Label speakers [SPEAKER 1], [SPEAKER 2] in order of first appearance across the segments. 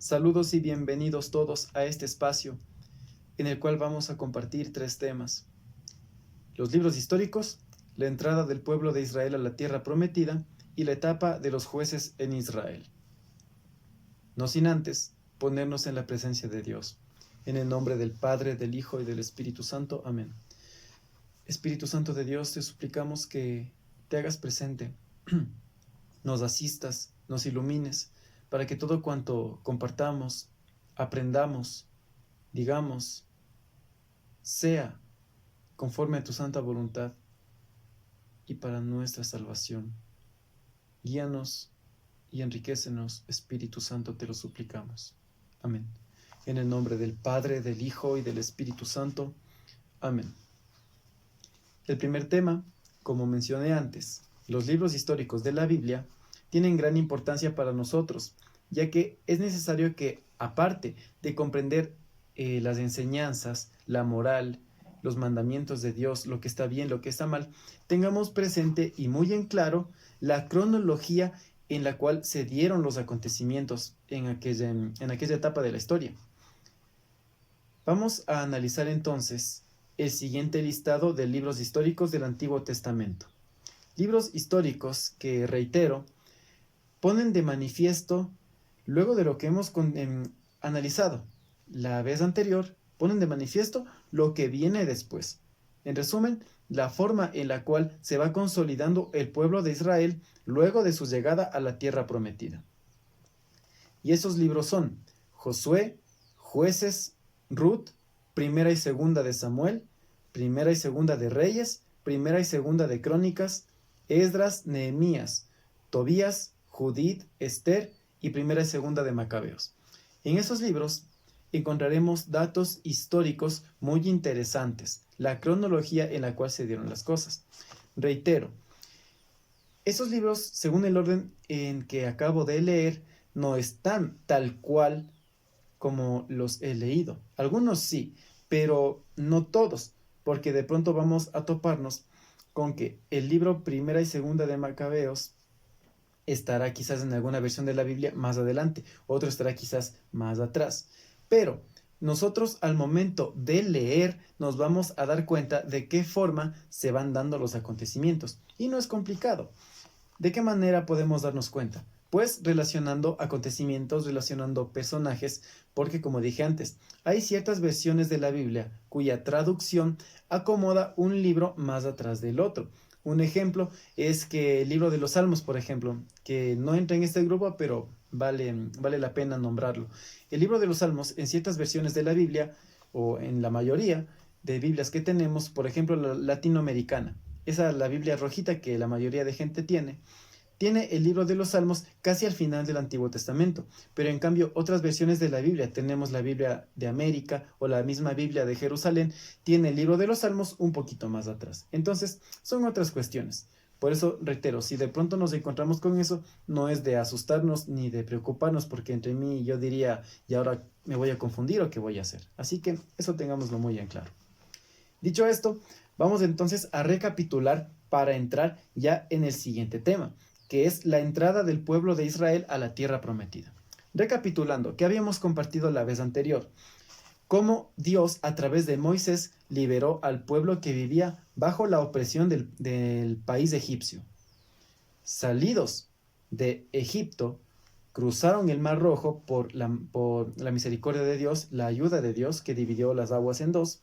[SPEAKER 1] Saludos y bienvenidos todos a este espacio en el cual vamos a compartir 3 temas: los libros históricos, la entrada del pueblo de Israel a la tierra prometida y la etapa de los jueces en Israel. No sin antes ponernos en la presencia de Dios. En el nombre del Padre, del Hijo y del Espíritu Santo. Amén. Espíritu Santo de Dios, te suplicamos que te hagas presente, nos asistas, nos ilumines, para que todo cuanto compartamos, aprendamos, digamos, sea conforme a tu santa voluntad y para nuestra salvación. Guíanos y enriquécenos, Espíritu Santo, te lo suplicamos. Amén. En el nombre del Padre, del Hijo y del Espíritu Santo. Amén. El primer tema, como mencioné antes, los libros históricos de la Biblia tienen gran importancia para nosotros, ya que es necesario que, aparte de comprender las enseñanzas, la moral, los mandamientos de Dios, lo que está bien, lo que está mal, tengamos presente y muy en claro la cronología en la cual se dieron los acontecimientos en aquella etapa de la historia. Vamos a analizar entonces el siguiente listado de libros históricos del Antiguo Testamento. Libros históricos que, reitero, ponen de manifiesto, luego de lo que hemos analizado la vez anterior, ponen de manifiesto lo que viene después. En resumen, la forma en la cual se va consolidando el pueblo de Israel luego de su llegada a la tierra prometida. Y esos libros son Josué, Jueces, Ruth, Primera y Segunda de Samuel, Primera y Segunda de Reyes, Primera y Segunda de Crónicas, Esdras, Nehemías, Tobías, Judith, Esther y Primera y Segunda de Macabeos. En esos libros encontraremos datos históricos muy interesantes, la cronología en la cual se dieron las cosas. Reitero, esos libros, según el orden en que acabo de leer, no están tal cual como los he leído. Algunos sí, pero no todos, porque de pronto vamos a toparnos con que el libro Primera y Segunda de Macabeos estará quizás en alguna versión de la Biblia más adelante, otro estará quizás más atrás. Pero nosotros al momento de leer nos vamos a dar cuenta de qué forma se van dando los acontecimientos. Y no es complicado. ¿De qué manera podemos darnos cuenta? Pues relacionando acontecimientos, relacionando personajes, porque como dije antes, hay ciertas versiones de la Biblia cuya traducción acomoda un libro más atrás del otro. Un ejemplo es que el libro de los Salmos, por ejemplo, que no entra en este grupo, pero vale la pena nombrarlo. El libro de los Salmos, en ciertas versiones de la Biblia, o en la mayoría de Biblias que tenemos, por ejemplo, la latinoamericana, esa la Biblia rojita que la mayoría de gente tiene el libro de los Salmos casi al final del Antiguo Testamento, pero en cambio otras versiones de la Biblia, tenemos la Biblia de América o la misma Biblia de Jerusalén, tiene el libro de los Salmos un poquito más atrás. Entonces, son otras cuestiones. Por eso, reitero, si de pronto nos encontramos con eso, no es de asustarnos ni de preocuparnos, porque entre mí yo diría, ¿y ahora me voy a confundir o qué voy a hacer? Así que eso tengámoslo muy en claro. Dicho esto, vamos entonces a recapitular para entrar ya en el siguiente tema, que es la entrada del pueblo de Israel a la tierra prometida. Recapitulando, que habíamos compartido la vez anterior, cómo Dios a través de Moisés liberó al pueblo que vivía bajo la opresión del país egipcio. Salidos de Egipto, cruzaron el Mar Rojo por la misericordia de Dios, la ayuda de Dios que dividió las aguas en dos.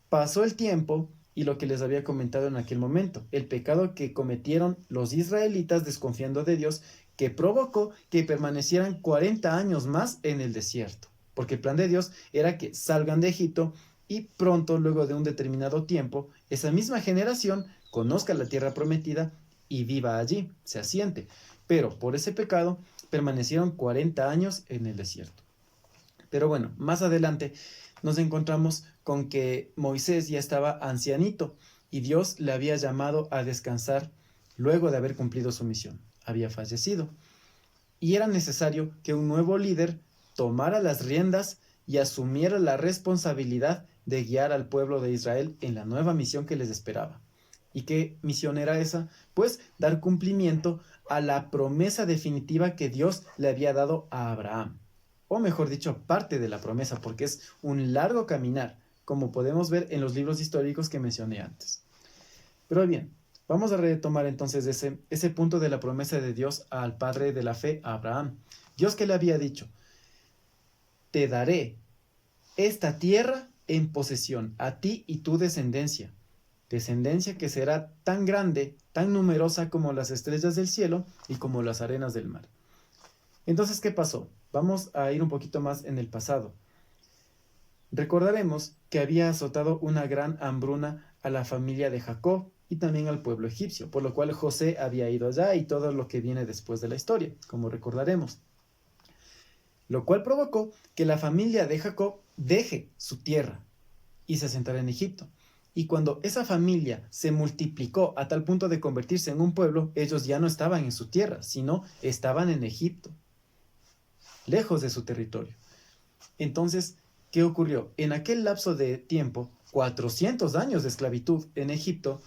[SPEAKER 1] Pasó el tiempo y lo que les había comentado en aquel momento, el pecado que cometieron los israelitas desconfiando de Dios, que provocó que permanecieran 40 años más en el desierto, porque el plan de Dios era que salgan de Egipto y pronto, luego de un determinado tiempo, esa misma generación conozca la tierra prometida y viva allí, se asiente. Pero por ese pecado permanecieron 40 años en el desierto. Pero bueno, más adelante nos encontramos con que Moisés ya estaba ancianito y Dios le había llamado a descansar luego de haber cumplido su misión. Había fallecido. Y era necesario que un nuevo líder tomara las riendas y asumiera la responsabilidad de guiar al pueblo de Israel en la nueva misión que les esperaba. ¿Y qué misión era esa? Pues dar cumplimiento a la promesa definitiva que Dios le había dado a Abraham. o mejor dicho, parte de la promesa, porque es un largo caminar, como podemos ver en los libros históricos que mencioné antes. Pero bien, vamos a retomar entonces ese punto de la promesa de Dios al padre de la fe, Abraham. Dios que le había dicho, te daré esta tierra en posesión, a ti y tu descendencia. Descendencia que será tan grande, tan numerosa como las estrellas del cielo y como las arenas del mar. Entonces, ¿qué pasó? Vamos a ir un poquito más en el pasado. Recordaremos que había azotado una gran hambruna a la familia de Jacob y también al pueblo egipcio, por lo cual José había ido allá y todo lo que viene después de la historia, como recordaremos. Lo cual provocó que la familia de Jacob deje su tierra y se asentara en Egipto. Y cuando esa familia se multiplicó a tal punto de convertirse en un pueblo, ellos ya no estaban en su tierra, sino estaban en Egipto, lejos de su territorio. Entonces, ¿qué ocurrió? En aquel lapso de tiempo, 400 años de esclavitud en Egipto,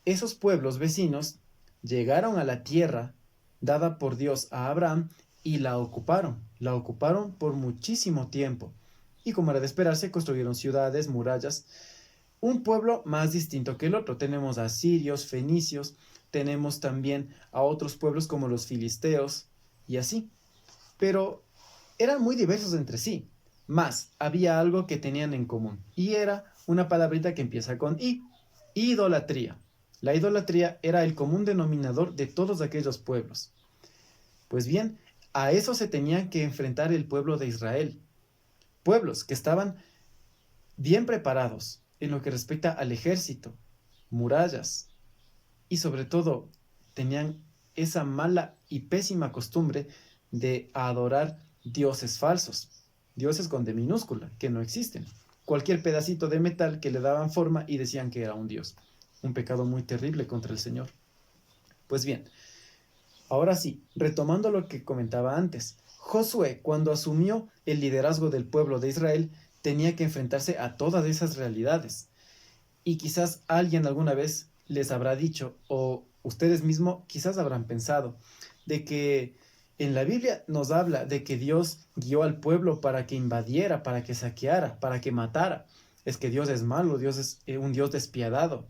[SPEAKER 1] esos pueblos vecinos llegaron a la tierra dada por Dios a Abraham y la ocuparon por muchísimo tiempo. Y como era de esperarse, construyeron ciudades, murallas, un pueblo más distinto que el otro. Tenemos a asirios, fenicios, tenemos también a otros pueblos como los filisteos y así. Pero eran muy diversos entre sí. Más, había algo que tenían en común y era una palabrita que empieza con I, idolatría. La idolatría era el común denominador de todos aquellos pueblos. Pues bien, a eso se tenía que enfrentar el pueblo de Israel. Pueblos que estaban bien preparados en lo que respecta al ejército, murallas y sobre todo tenían esa mala y pésima costumbre de adorar dioses falsos, dioses con D minúscula, que no existen. Cualquier pedacito de metal que le daban forma y decían que era un dios. Un pecado muy terrible contra el Señor. Pues bien, ahora sí, retomando lo que comentaba antes, Josué, cuando asumió el liderazgo del pueblo de Israel, tenía que enfrentarse a todas esas realidades. Y quizás alguien alguna vez les habrá dicho, o ustedes mismos quizás habrán pensado, de que en la Biblia nos habla de que Dios guió al pueblo para que invadiera, para que saqueara, para que matara. Es que Dios es malo, Dios es un Dios despiadado.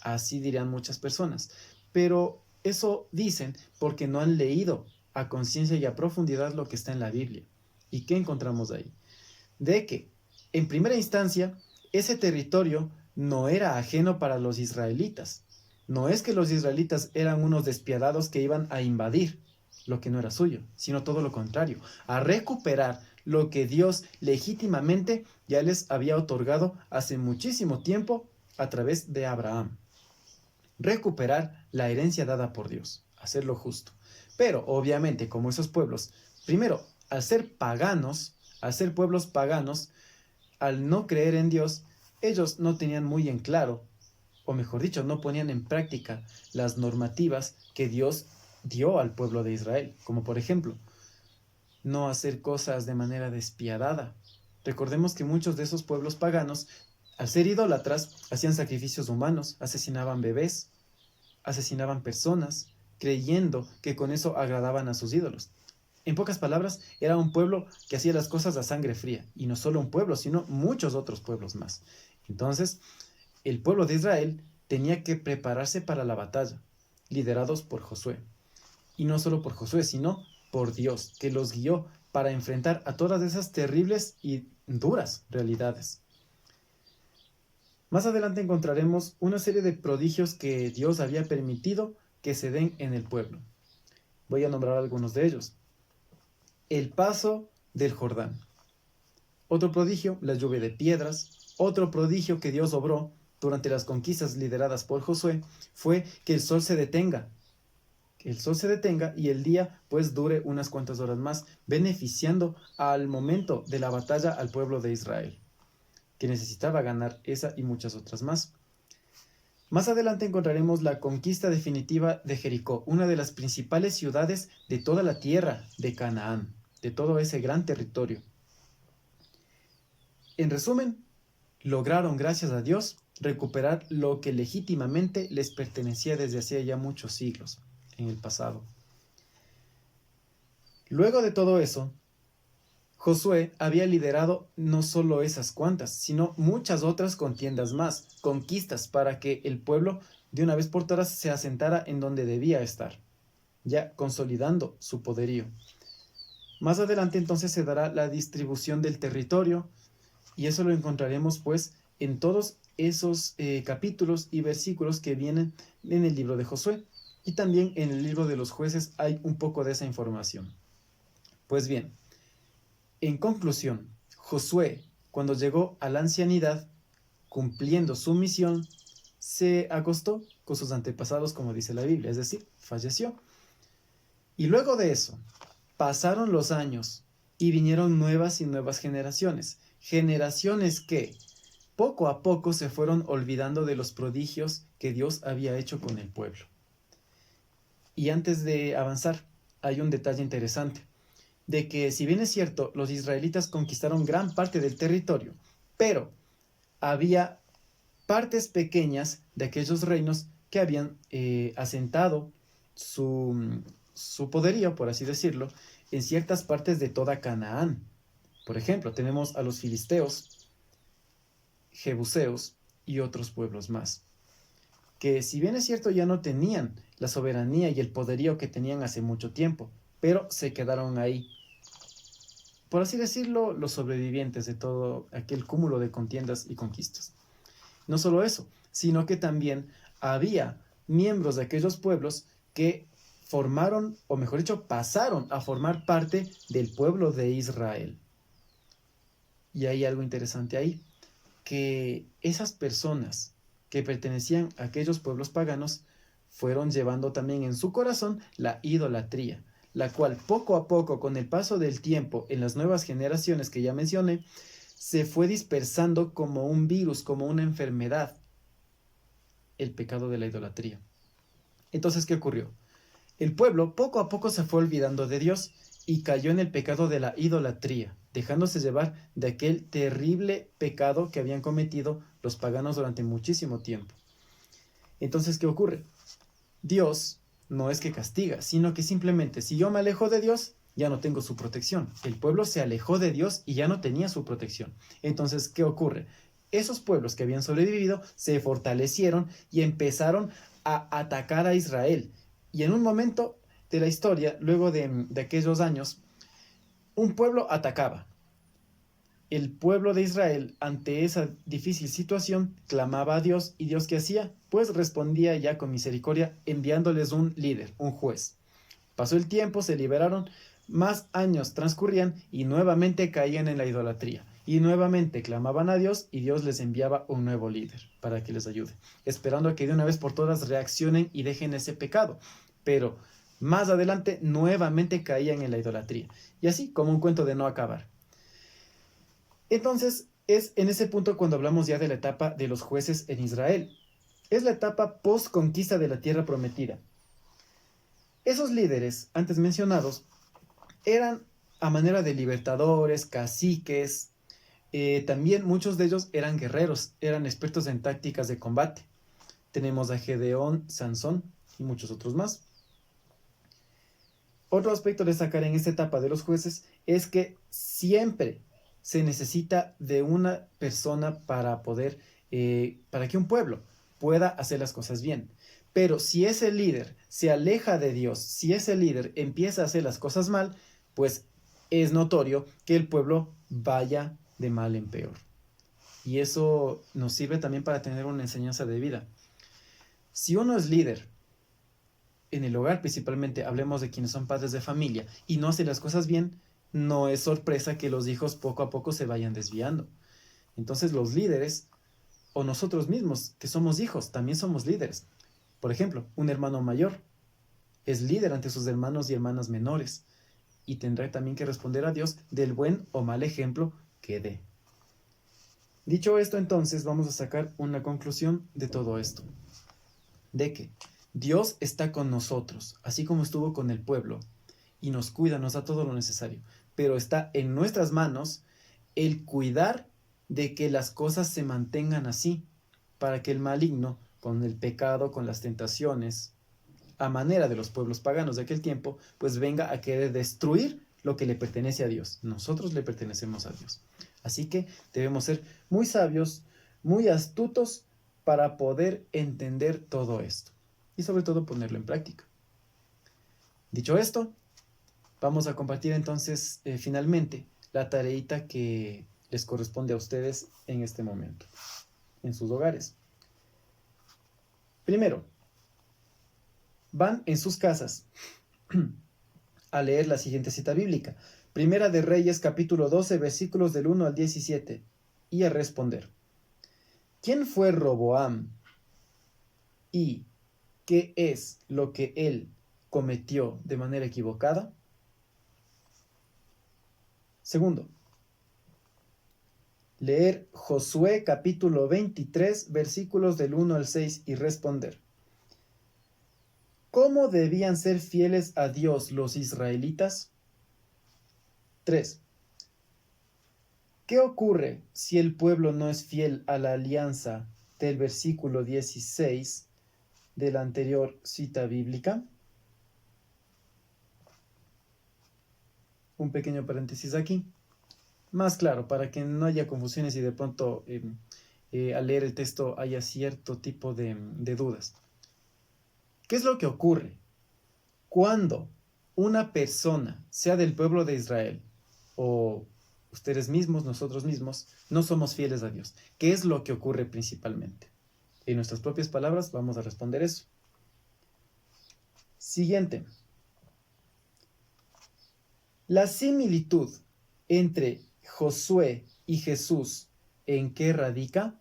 [SPEAKER 1] Así dirían muchas personas. Pero eso dicen porque no han leído a conciencia y a profundidad lo que está en la Biblia. ¿Y qué encontramos ahí? De que, en primera instancia, ese territorio no era ajeno para los israelitas. No es que los israelitas eran unos despiadados que iban a invadir lo que no era suyo, sino todo lo contrario, a recuperar lo que Dios legítimamente ya les había otorgado hace muchísimo tiempo a través de Abraham. Recuperar la herencia dada por Dios, hacer lo justo. Pero obviamente, como esos pueblos, primero, al ser paganos, al ser pueblos paganos, al no creer en Dios, ellos no tenían muy en claro, o mejor dicho, no ponían en práctica las normativas que Dios dio al pueblo de Israel, como por ejemplo, no hacer cosas de manera despiadada. Recordemos que muchos de esos pueblos paganos, al ser idólatras, hacían sacrificios humanos, asesinaban bebés, asesinaban personas, creyendo que con eso agradaban a sus ídolos. En pocas palabras, era un pueblo que hacía las cosas a sangre fría, y no solo un pueblo, sino muchos otros pueblos más. Entonces, el pueblo de Israel tenía que prepararse para la batalla, liderados por Josué. Y no solo por Josué, sino por Dios, que los guió para enfrentar a todas esas terribles y duras realidades. Más adelante encontraremos una serie de prodigios que Dios había permitido que se den en el pueblo. Voy a nombrar algunos de ellos. El paso del Jordán. Otro prodigio, la lluvia de piedras. Otro prodigio que Dios obró durante las conquistas lideradas por Josué fue que el sol se detenga. Que el sol se detenga y el día pues dure unas cuantas horas más, beneficiando al momento de la batalla al pueblo de Israel, que necesitaba ganar esa y muchas otras más. Más adelante encontraremos la conquista definitiva de Jericó, una de las principales ciudades de toda la tierra de Canaán, de todo ese gran territorio. En resumen, lograron, gracias a Dios, recuperar lo que legítimamente les pertenecía desde hacía ya muchos siglos, en el pasado. Luego de todo eso, Josué había liderado no solo esas cuantas, sino muchas otras contiendas más, conquistas, para que el pueblo de una vez por todas se asentara en donde debía estar, ya consolidando su poderío. Más adelante entonces se dará la distribución del territorio, y eso lo encontraremos pues en todos esos capítulos y versículos que vienen en el libro de Josué, y también en el libro de los jueces hay un poco de esa información. Pues bien, en conclusión, Josué, cuando llegó a la ancianidad, cumpliendo su misión, se acostó con sus antepasados, como dice la Biblia, es decir, falleció. Y luego de eso, pasaron los años y vinieron nuevas y nuevas generaciones, generaciones que poco a poco se fueron olvidando de los prodigios que Dios había hecho con el pueblo. Y antes de avanzar, hay un detalle interesante, de que si bien es cierto, los israelitas conquistaron gran parte del territorio, pero había partes pequeñas de aquellos reinos que habían asentado su poderío, por así decirlo, en ciertas partes de toda Canaán. Por ejemplo, tenemos a los filisteos, jebuseos y otros pueblos más, que si bien es cierto ya no tenían la soberanía y el poderío que tenían hace mucho tiempo, pero se quedaron ahí. Por así decirlo, los sobrevivientes de todo aquel cúmulo de contiendas y conquistas. No solo eso, sino que también había miembros de aquellos pueblos que formaron, o mejor dicho, pasaron a formar parte del pueblo de Israel. Y hay algo interesante ahí, que esas personas que pertenecían a aquellos pueblos paganos fueron llevando también en su corazón la idolatría, la cual poco a poco, con el paso del tiempo, en las nuevas generaciones que ya mencioné, se fue dispersando como un virus, como una enfermedad, el pecado de la idolatría. Entonces, ¿qué ocurrió? El pueblo poco a poco se fue olvidando de Dios y cayó en el pecado de la idolatría, dejándose llevar de aquel terrible pecado que habían cometido los paganos durante muchísimo tiempo. Entonces, ¿qué ocurre? Dios no es que castiga, sino que simplemente si yo me alejo de Dios, ya no tengo su protección. El pueblo se alejó de Dios y ya no tenía su protección. Entonces, ¿qué ocurre? Esos pueblos que habían sobrevivido se fortalecieron y empezaron a atacar a Israel. Y en un momento de la historia, luego de aquellos años, un pueblo atacaba. El pueblo de Israel, ante esa difícil situación, clamaba a Dios, y Dios, ¿qué hacía? Pues respondía ya con misericordia, enviándoles un líder, un juez. Pasó el tiempo, se liberaron, más años transcurrían y nuevamente caían en la idolatría. Y nuevamente clamaban a Dios y Dios les enviaba un nuevo líder para que les ayude, esperando a que de una vez por todas reaccionen y dejen ese pecado. Pero más adelante nuevamente caían en la idolatría. Y así como un cuento de no acabar. Entonces es en ese punto cuando hablamos ya de la etapa de los jueces en Israel. Es la etapa post conquista de la tierra prometida. Esos líderes antes mencionados eran a manera de libertadores, caciques, también muchos de ellos eran guerreros, eran expertos en tácticas de combate. Tenemos a Gedeón, Sansón y muchos otros más. Otro aspecto a destacar en esta etapa de los jueces es que siempre se necesita de una persona para poder, para que un pueblo pueda hacer las cosas bien. Pero si ese líder se aleja de Dios, si ese líder empieza a hacer las cosas mal, pues es notorio que el pueblo vaya de mal en peor. Y eso nos sirve también para tener una enseñanza de vida. Si uno es líder, en el hogar principalmente, hablemos de quienes son padres de familia, y no hace las cosas bien, no es sorpresa que los hijos poco a poco se vayan desviando. Entonces los líderes, o nosotros mismos, que somos hijos, también somos líderes. Por ejemplo, un hermano mayor es líder ante sus hermanos y hermanas menores, y tendrá también que responder a Dios del buen o mal ejemplo que dé. Dicho esto, entonces vamos a sacar una conclusión de todo esto, de que Dios está con nosotros, así como estuvo con el pueblo, y nos cuida, nos da todo lo necesario, pero está en nuestras manos el cuidar de que las cosas se mantengan así, para que el maligno, con el pecado, con las tentaciones, a manera de los pueblos paganos de aquel tiempo, pues venga a querer destruir lo que le pertenece a Dios. Nosotros le pertenecemos a Dios. Así que debemos ser muy sabios, muy astutos para poder entender todo esto y sobre todo ponerlo en práctica. Dicho esto, vamos a compartir entonces finalmente la tareita que les corresponde a ustedes en este momento, en sus hogares. Primero, van en sus casas a leer la siguiente cita bíblica. Primera de Reyes, capítulo 12, versículos del 1 al 17, y a responder. ¿Quién fue Roboam? ¿Y qué es lo que él cometió de manera equivocada? Segundo, leer Josué capítulo 23, versículos del 1 al 6 y responder. ¿Cómo debían ser fieles a Dios los israelitas? 3. ¿Qué ocurre si el pueblo no es fiel a la alianza del versículo 16 de la anterior cita bíblica? Un pequeño paréntesis aquí. Más claro, para que no haya confusiones y de pronto al leer el texto haya cierto tipo de dudas. ¿Qué es lo que ocurre cuando una persona, sea del pueblo de Israel o ustedes mismos, nosotros mismos, no somos fieles a Dios? ¿Qué es lo que ocurre principalmente? En nuestras propias palabras vamos a responder eso. Siguiente. La similitud entre Josué y Jesús, ¿en qué radica?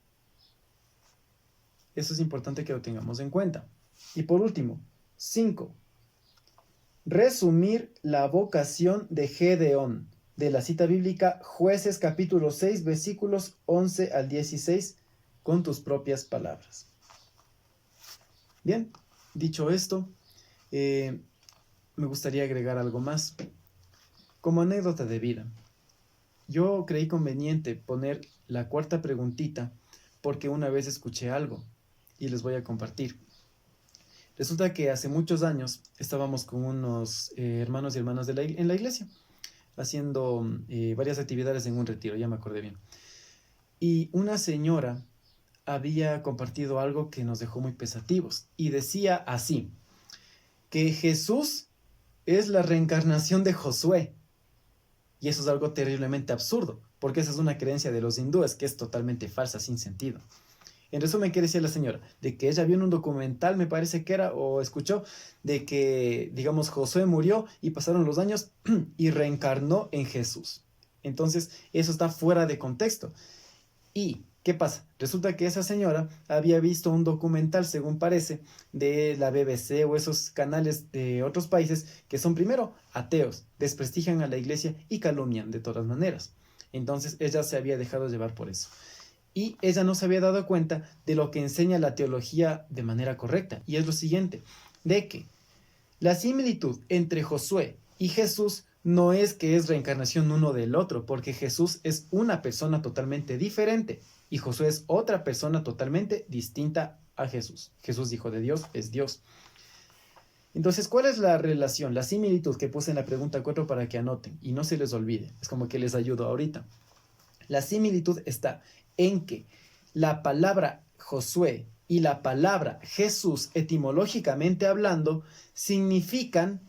[SPEAKER 1] Eso es importante que lo tengamos en cuenta. Y por último, 5. Resumir la vocación de Gedeón, de la cita bíblica Jueces capítulo 6, versículos 11 al 16, con tus propias palabras. Bien, dicho esto, me gustaría agregar algo más. Como anécdota de vida, yo creí conveniente poner la cuarta preguntita porque una vez escuché algo y les voy a compartir. Resulta que hace muchos años estábamos con unos hermanos y hermanas en la iglesia haciendo varias actividades en un retiro, ya me acordé bien. Y una señora había compartido algo que nos dejó muy pensativos y decía así, que Jesús es la reencarnación de Josué. Y eso es algo terriblemente absurdo, porque esa es una creencia de los hindúes que es totalmente falsa, sin sentido. En resumen, ¿qué decía la señora? De que ella vio en un documental, me parece que era, o escuchó, de que, digamos, Josué murió y pasaron los años y reencarnó en Jesús. Entonces, eso está fuera de contexto. ¿Y qué pasa? Resulta que esa señora había visto un documental, según parece, de la BBC o esos canales de otros países que son primero ateos, desprestigian a la iglesia y calumnian de todas maneras. Entonces ella se había dejado llevar por eso. Y ella no se había dado cuenta de lo que enseña la teología de manera correcta. Y es lo siguiente, de que la similitud entre Josué y Jesús no es que es reencarnación uno del otro, porque Jesús es una persona totalmente diferente y Josué es otra persona totalmente distinta a Jesús. Jesús, hijo de Dios, es Dios. Entonces, ¿cuál es la relación, la similitud que puse en la pregunta 4 para que anoten y no se les olvide? Es como que les ayudo ahorita. La similitud está en que la palabra Josué y la palabra Jesús, etimológicamente hablando, significan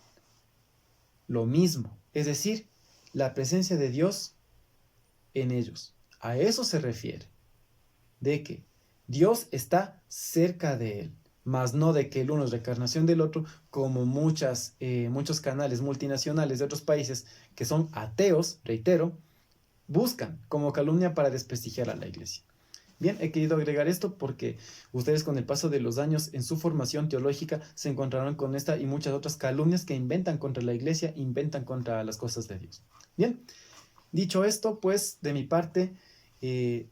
[SPEAKER 1] lo mismo, es decir, la presencia de Dios en ellos. A eso se refiere, de que Dios está cerca de él, mas no de que el uno es reencarnación del otro, como muchos canales multinacionales de otros países que son ateos, reitero, buscan como calumnia para desprestigiar a la iglesia. Bien, he querido agregar esto porque ustedes con el paso de los años en su formación teológica se encontrarán con esta y muchas otras calumnias que inventan contra la iglesia, inventan contra las cosas de Dios. Bien, dicho esto, pues de mi parte,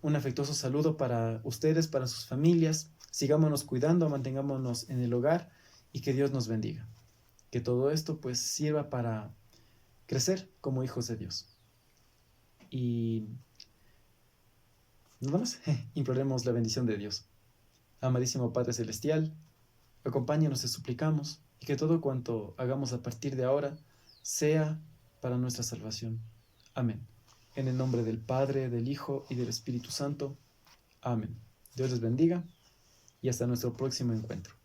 [SPEAKER 1] un afectuoso saludo para ustedes, para sus familias. Sigámonos cuidando, mantengámonos en el hogar y que Dios nos bendiga. Que todo esto pues sirva para crecer como hijos de Dios. Y nos vamos, imploremos la bendición de Dios. Amadísimo Padre Celestial, acompáñanos, te suplicamos, y que todo cuanto hagamos a partir de ahora sea para nuestra salvación. Amén. En el nombre del Padre, del Hijo y del Espíritu Santo. Amén. Dios les bendiga y hasta nuestro próximo encuentro.